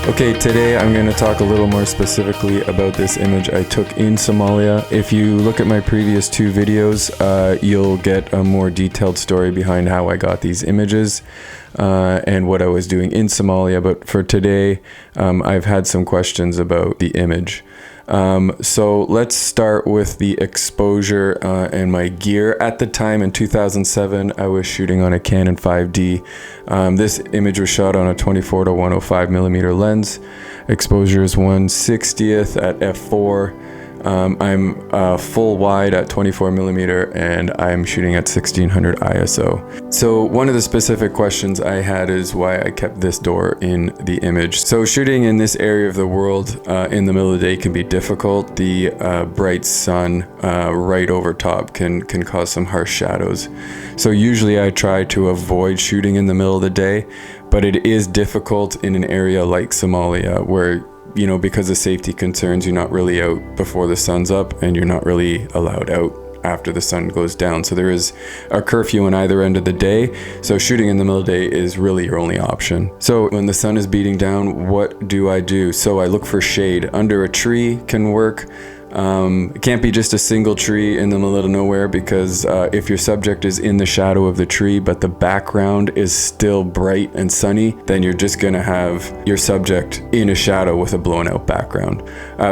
Okay, today I'm going to talk a little more specifically about this image I took in Somalia. If you look at my previous two videos, you'll get a more detailed story behind how I got these images and what I was doing in Somalia. But for today, I've had some questions about the image. So let's start with the exposure and my gear. At the time in 2007, I was shooting on a Canon 5D. This image was shot on a 24 to 105 millimeter lens. Exposure is 1/60th at f4. I'm full wide at 24 millimeter and I'm shooting at 1600 ISO. So one of the specific questions I had is why I kept this door in the image. So shooting in this area of the world in the middle of the day can be difficult. The bright sun right over top can cause some harsh shadows. So usually I try to avoid shooting in the middle of the day, but it is difficult in an area like Somalia where, you know, because of safety concerns, you're not really out before the sun's up and you're not really allowed out after the sun goes down. So there is a curfew on either end of the day. So shooting in the middle of the day is really your only option. So when the sun is beating down, what do I do? So I look for shade. Under a tree can work. It can't be just a single tree in the middle of nowhere because if your subject is in the shadow of the tree but the background is still bright and sunny, then you're just gonna have your subject in a shadow with a blown out background.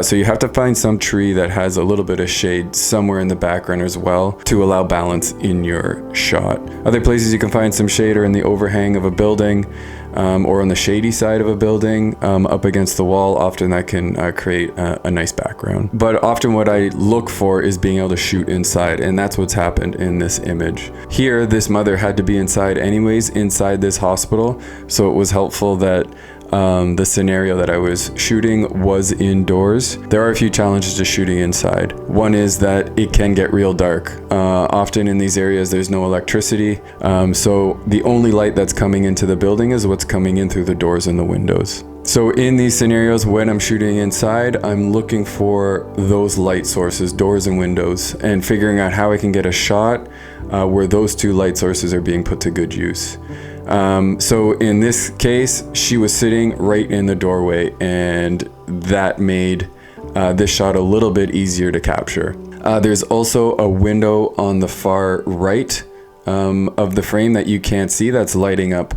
So you have to find some tree that has a little bit of shade somewhere in the background as well to allow balance in your shot. Other places you can find some shade are in the overhang of a building or on the shady side of a building up against the wall. Often that can create a nice background. But often what I look for is being able to shoot inside, and that's what's happened in this image. Here, this mother had to be inside anyways, inside this hospital, so it was helpful that the scenario that I was shooting was indoors. There are a few challenges to shooting inside. One is that it can get real dark. Often in these areas there's no electricity, so the only light that's coming into the building is what's coming in through the doors and the windows. So in these scenarios, when I'm shooting inside, I'm looking for those light sources, doors and windows, and figuring out how I can get a shot where those two light sources are being put to good use. So in this case, she was sitting right in the doorway, and that made this shot a little bit easier to capture. There's also a window on the far right of the frame that you can't see that's lighting up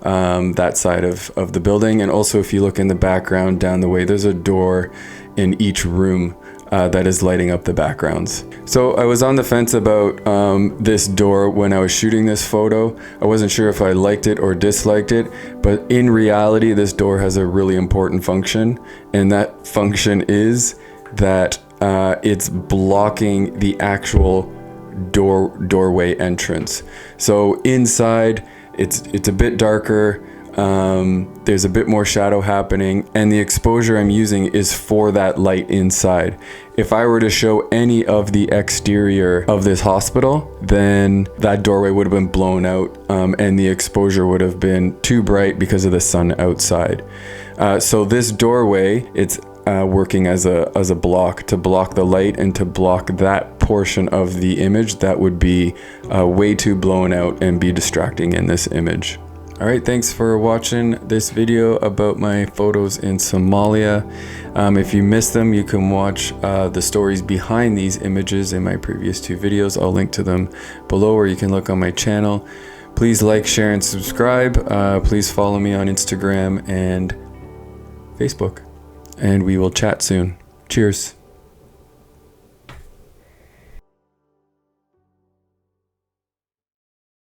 that side of the building. And also if you look in the background down the way, there's a door in each room that is lighting up the backgrounds. So I was on the fence about this door when I was shooting this photo. I wasn't sure if I liked it or disliked it, but in reality this door has a really important function, and that function is that it's blocking the actual doorway entrance. So inside it's a bit darker, there's a bit more shadow happening, and the exposure I'm using is for that light inside. If I were to show any of the exterior of this hospital, then that doorway would have been blown out, and the exposure would have been too bright because of the sun outside. So this doorway, it's working as a block to block the light and to block that portion of the image that would be way too blown out and be distracting in this image. Alright, thanks for watching this video about my photos in Somalia. If you missed them, you can watch the stories behind these images in my previous two videos. I'll link to them below, or you can look on my channel. Please like, share, and subscribe. Please follow me on Instagram and Facebook. And we will chat soon. Cheers.